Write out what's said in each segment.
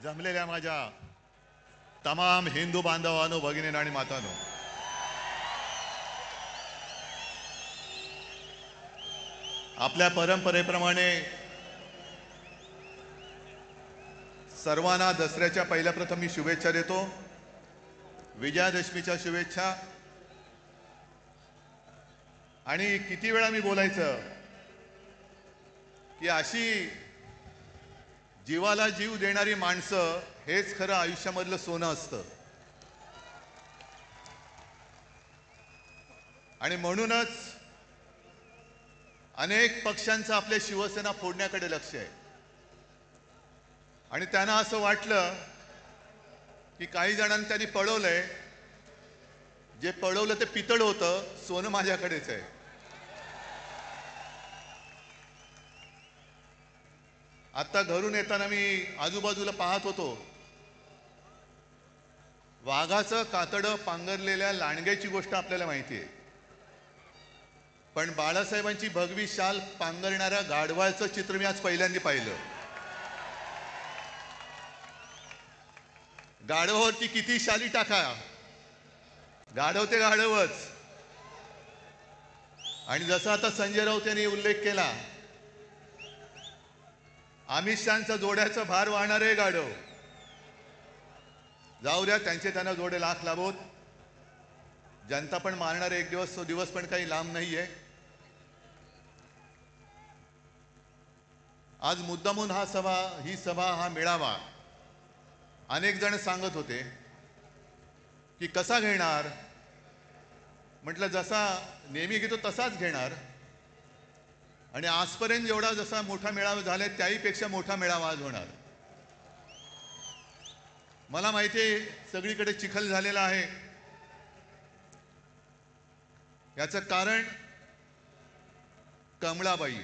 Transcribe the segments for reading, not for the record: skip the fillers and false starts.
जमलेल्या माझ्या तमाम हिंदू बांधवांनो, भगिनी आणि मातांनो, आपल्या परंपरेप्रमाणे सर्वांना दसऱ्याच्या पहिल्या प्रथम मी शुभेच्छा देतो. विजयादशमीच्या शुभेच्छा. आणि किती वेळा मी बोलायचं की अशी जीवाला जीव देणारी माणसं हेच खरं आयुष्यामधलं सोनं असतं. आणि म्हणूनच अनेक पक्षांचं आपल्या शिवसेना फोडण्याकडे लक्ष आहे. आणि त्यांना असं वाटलं की काही जणांनी त्यांनी पळवलंय, जे पळवलं ते पितळ होतं, सोनं माझ्याकडेच आहे. आता घरून येताना मी आजूबाजूला पाहत होतो, वाघाचं कातडं पांघरलेल्या लांडग्याची गोष्ट आपल्याला माहिती आहे, पण बाळासाहेबांची भगवी शाल पांघरणाऱ्या गाढवाचं चित्र मी आज पहिल्यांदा पाहिलं. गाढवावरती किती शाली टाका, गाढव ते गाढवच. आणि जसं आता संजय राऊत यांनी उल्लेख केला, अमित शहांचा जोड्याचं भार वाहणारे गाढव. जाऊ द्या, त्यांना जोडे लाख लाभोत. जनता पण मारणारे एक दिवस, तो दिवस पण काही लांब नाहीये. आज मुद्दामून ही सभा हा मेळावा अनेक जण सांगत होते की कसा घेणार. म्हटलं जसा नेहमी घेतो तसाच घेणार. आणि आजपर्यंत जेवढा जसा मोठा मेळावा झाला त्याहीपेक्षा मोठा मेळावा आज होणार. मला माहिती आहे सगळीकडे चिखल झालेला आहे. याचं कारण कमळाबाई.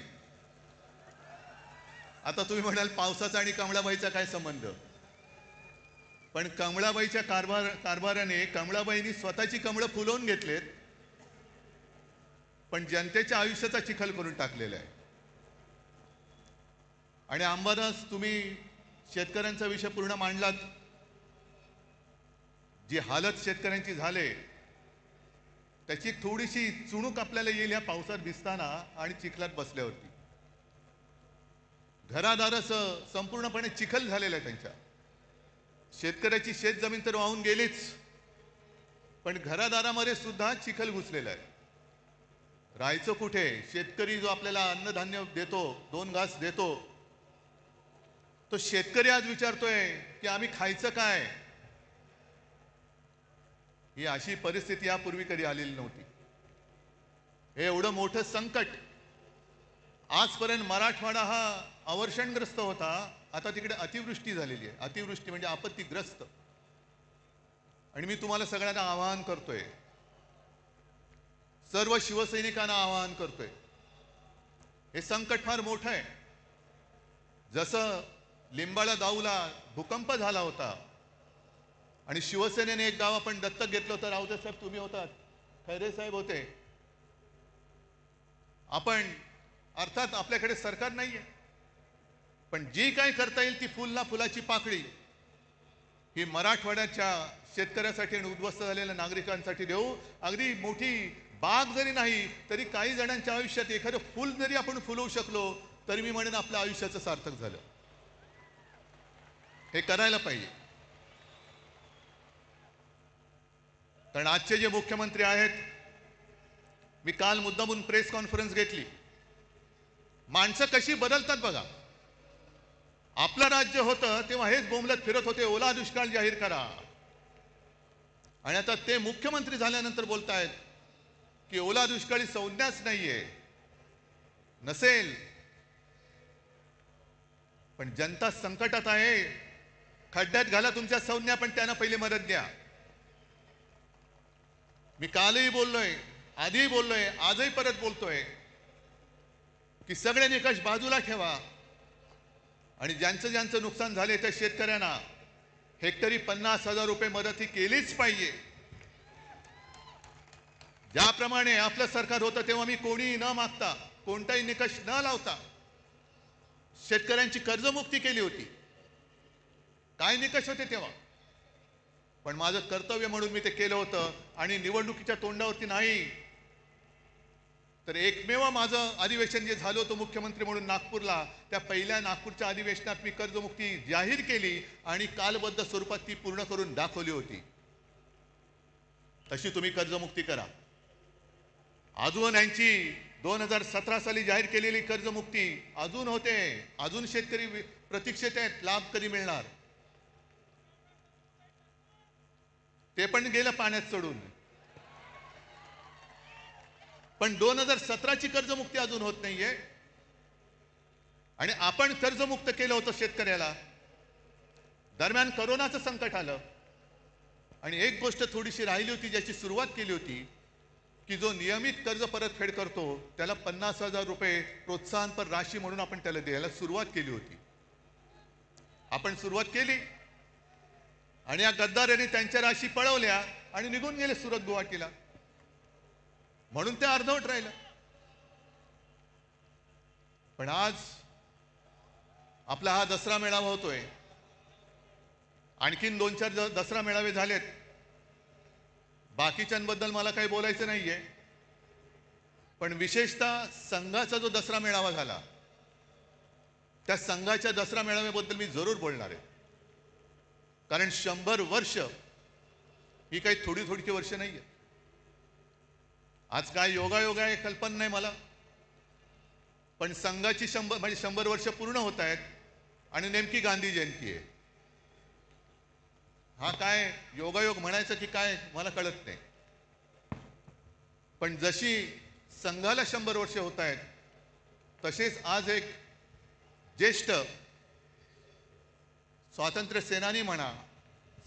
आता तुम्ही म्हणाल पावसाचा आणि कमळाबाईचा काय संबंध. पण कमळाबाईच्या कारभाराने कमळाबाईंनी स्वतःची कमळं फुलवून घेतलेत, पण जनतेच्या आयुष्याचा चिखल करून टाकलेला आहे. आणि अंबादास, तुम्ही शेतकऱ्यांचा विषय पूर्ण मांडलात. जी हालत शेतकऱ्यांची झाले त्याची थोडीशी चुणूक आपल्याला येईल या पावसात भिजताना आणि चिखलात बसल्यावरती. घरादाराचं संपूर्णपणे चिखल झालेला आहे त्यांच्या. शेतकऱ्याची शेतजमीन तर वाहून गेलीच, पण घरादारामध्ये सुद्धा चिखल घुसलेला आहे. राहायचं कुठे. शेतकरी जो आपल्याला अन्नधान्य देतो, 2 घास देतो, तो शेतकरी आज विचारतोय की आम्ही खायचं काय. ही अशी परिस्थिती यापूर्वी कधी आलेली नव्हती. हे एवढं मोठं संकट. आजपर्यंत मराठवाडा हा अवर्षणग्रस्त होता, आता तिकडे अतिवृष्टी झालेली आहे. अतिवृष्टी म्हणजे आपत्तीग्रस्त. आणि मी तुम्हाला सगळ्यांना आवाहन करतोय, सर्व शिवसैनिकांना आवाहन करतोय, हे संकट फार मोठं आहे. जसं लिंबाळा दाऊला भूकंप झाला होता आणि शिवसेनेने एक गाव आपण दत्तक घेतलं होतं. राऊते साहेब तुम्ही होतात, खैरे साहेब होते. आपण अर्थात आपल्याकडे सरकार नाहीये, पण जी काय करता येईल ती फुल ना फुलाची पाकळी ही मराठवाड्याच्या शेतकऱ्यासाठी आणि उद्ध्वस्त झालेल्या नागरिकांसाठी देऊ. अगदी मोठी बाग जरी नाही तरी काही जणांच्या आयुष्यात एखादं फुल जरी आपण फुलवू शकलो तरी मी म्हणेन आपल्या आयुष्याचं सार्थक झालं. हे करायला पाहिजे. कारण आजचे जे मुख्यमंत्री आहेत, मी काल मुद्दामून प्रेस कॉन्फरन्स घेतली. माणसं कशी बदलतात बघा. आपलं राज्य होतं तेव्हा हेच बोंबलत फिरत होते, ओला दुष्काळ जाहीर करा. आणि आता ते मुख्यमंत्री झाल्यानंतर बोलतायत की ओला दुष्काळी संज्ञाच नाहीये. नसेल, पण जनता संकटात आहे. खड्ड्यात घाला तुमच्या संज्ञा, पण त्यांना पहिले मदत द्या. मी कालही बोललोय, आधीही बोललोय, आजही परत बोलतोय की सगळे निकष बाजूला ठेवा आणि ज्यांचं नुकसान झाले त्या शेतकऱ्यांना हेक्टरी 50,000 रुपये मदत ही केलीच पाहिजे. ज्याप्रमाणे आपलं सरकार होतं तेव्हा मी कोणी न मागता, कोणताही निकष न लावता शेतकऱ्यांची कर्जमुक्ती केली होती. काय निकष होते तेव्हा, पण माझं कर्तव्य म्हणून मी ते केलं होतं. आणि निवडणुकीच्या तोंडावरती नाही तर एकमेव माझं अधिवेशन जे झालं होतं मुख्यमंत्री म्हणून नागपूरला, त्या पहिल्या नागपूरच्या अधिवेशनात मी कर्जमुक्ती जाहीर केली आणि कालबद्ध स्वरूपात ती पूर्ण करून दाखवली होती. तशी तुम्ही कर्जमुक्ती करा. अजून यांची 2017 साली जाहीर केलेली कर्जमुक्ती अजून होते. अजून शेतकरी प्रतीक्षेत आहेत, लाभ कधी मिळणार. ते पण गेलं पाण्यात सोडून. पण 2017ची कर्जमुक्ती अजून होत नाहीये. आणि आपण कर्जमुक्त केलं होतं शेतकऱ्याला. दरम्यान कोरोनाचं संकट आलं आणि एक गोष्ट थोडीशी राहिली होती, ज्याची सुरुवात केली होती की जो नियमित कर्ज परतफेड करतो त्याला 50,000 रुपये प्रोत्साहनपर राशी म्हणून आपण त्याला द्यायला सुरुवात केली होती. आपण सुरुवात केली आणि या गद्दारांनी त्यांच्या राशी पळवल्या आणि निघून गेले सुरत गुवाहाटीला. म्हणून ते अर्धवट राहिलं. पण आज आपला हा दसरा मेळावा होतोय. आणखीन 2-4 दसरा मेळावे झालेत. बाकीच्यांबद्दल मला काही बोलायचं नाहीये, पण विशेषतः संघाचा जो दसरा मेळावा झाला त्या संघाच्या दसरा मेळाव्याबद्दल मी जरूर बोलणार आहे. कारण 100 वर्ष ही काही थोडी थोडीची वर्ष नाहीये. आज काय योगायोग आहे कल्पना नाही मला, पण संघाची 100 वर्ष पूर्ण होत आहेत आणि नेमकी गांधी जयंती आहे. हा काय योगायोग म्हणायचं की काय मला कळत नाही. पण जशी संघाला 100 वर्ष होत आहेत, तसेच आज एक ज्येष्ठ स्वातंत्र्य सेनानी म्हणा,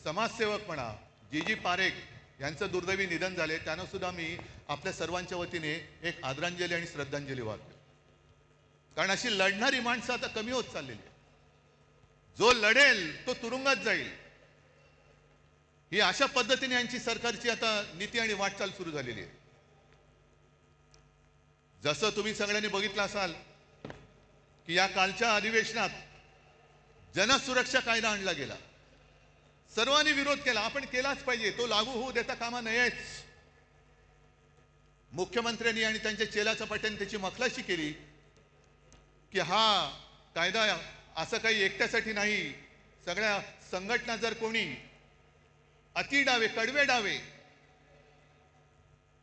समाजसेवक म्हणा, जी पारेख यांचं दुर्दैवी निधन झाले. त्यांना सुद्धा मी आपल्या सर्वांच्या वतीने एक आदरांजली आणि श्रद्धांजली वाहतो. कारण अशी लढणारी माणसं आता कमी होत चाललेली आहे. जो लढेल तो तुरुंगात जाईल, ही अशा पद्धतीने यांची सरकारची आता नीती आणि वाटचाल सुरू झालेली आहे. जसं तुम्ही सगळ्यांनी बघितलं असाल की या कालच्या अधिवेशनात जनसुरक्षा कायदा आणला गेला. सर्वांनी विरोध केला. आपण केलाच पाहिजे, तो लागू होऊ देता कामा नयेच. मुख्यमंत्र्यांनी आणि त्यांच्या चेला चपाट्यांनी त्याची मखलाशी केली की हा कायदा असं काही एकट्यासाठी नाही, सगळ्या संघटना जर कोणी अति डावे, कडवे डावे,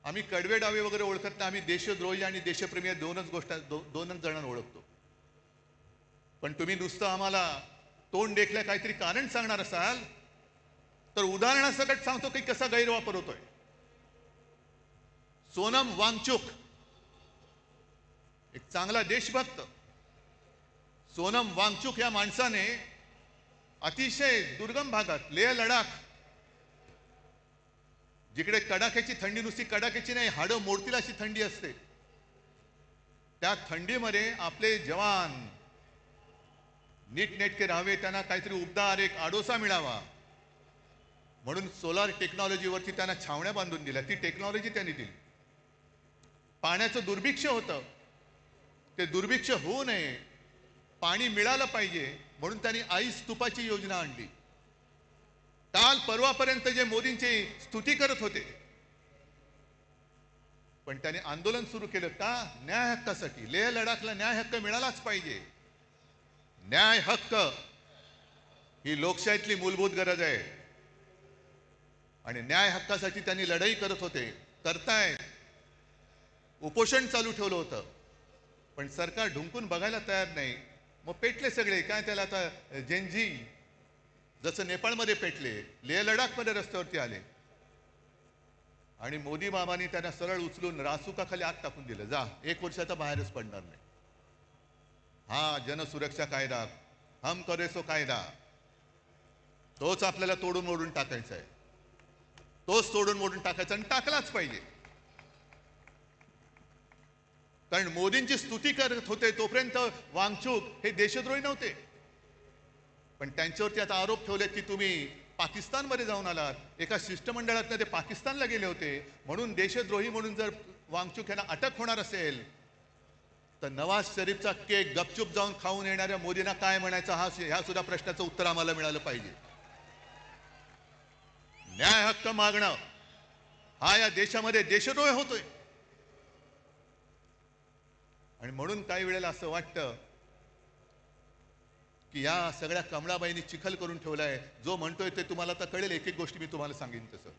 आम्ही कडवे डावे वगैरे ओळखत नाही, आम्ही देशद्रोही आणि देशप्रेमी दोनच जणांना ओळखतो. पण तुम्ही नुसतं आम्हाला तोंड देखल्या काहीतरी कारण सांगणार असाल तर उदाहरणासकट सांगतो की कसा गैरवापर होतोय. सोनम वांगचुक, एक चांगला देशभक्त सोनम वांगचुक या माणसाने अतिशय दुर्गम भागात, लेह लडाख, जिकडे कडाक्याची थंडी, नुसती कडाक्याची नाही, हाडं मोडतील अशी थंडी असते, त्या थंडीमध्ये आपले जवान नीटनेटके राहावे, त्यांना काहीतरी उबदार एक आडोसा मिळावा म्हणून सोलार टेक्नॉलॉजीवरती त्यांना छावण्या बांधून दिल्या. ती टेक्नॉलॉजी त्यांनी दिली. पाण्याचं दुर्भिक्ष होतं, ते दुर्भिक्ष होऊ नये, पाणी मिळालं पाहिजे म्हणून त्यांनी आईस तुपाची योजना आणली. काल परवापर्यंत जे मोदींची स्तुती करत होते, पण त्यांनी आंदोलन सुरू केलं का? न्याय हक्कासाठी. लेह लडाखला न्याय हक्क मिळालाच पाहिजे. न्याय हक्क ही लोकशाहीतली मूलभूत गरज आहे आणि न्याय हक्कासाठी त्यांनी लढाई करत होते, करतायत. उपोषण चालू ठेवलं होतं, पण सरकार ढुंकून बघायला तयार नाही. मग पेटले सगळे. काय त्याला आता जेनजी जसं नेपाळमध्ये पेटले, लेह लडाखमध्ये रस्त्यावरती आले आणि मोदी बाबांनी त्यांना सरळ उचलून रासुकाखाली आत टाकून दिलं. जा, 1 वर्षाचा बाहेरच पडणार नाही. हा जनसुरक्षा कायदा, हम करे सो कायदा, तोच आपल्याला तोडून मोडून टाकायचा आहे. तोच तोडून मोडून टाकायचा आणि टाकलाच पाहिजे. कारण मोदींची स्तुती करत होते तोपर्यंत वांगचुक हे देशद्रोही नव्हते, पण त्यांच्यावरती आता आरोप ठेवले की तुम्ही पाकिस्तानमध्ये जाऊन आलात, एका शिष्टमंडळातनं ते पाकिस्तानला गेले होते म्हणून देशद्रोही म्हणून जर वांगचुक यांना अटक होणार असेल तर नवाज शरीफचा केक गपचूप जाऊन खाऊन येणाऱ्या मोदींना काय म्हणायचं ह्या सुद्धा प्रश्नाचं उत्तर आम्हाला मिळालं पाहिजे. न्याय हक्क मागणं हा या देशामध्ये देशद्रोह होतोय. आणि म्हणून काही वेळेला असं वाटतं की या सगळ्या कमळाबाईंनी चिखल करून ठेवलाय. जो म्हणतोय ते तुम्हाला तर कळेल. एक एक गोष्टी मी तुम्हाला सांगेन तसं.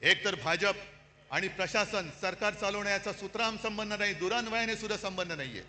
एक तर भाजप आणि प्रशासन सरकार चालवण्याचा सूत्राम संबंध नाही, दुरान्वयाने सुद्धा संबंध नाहीये.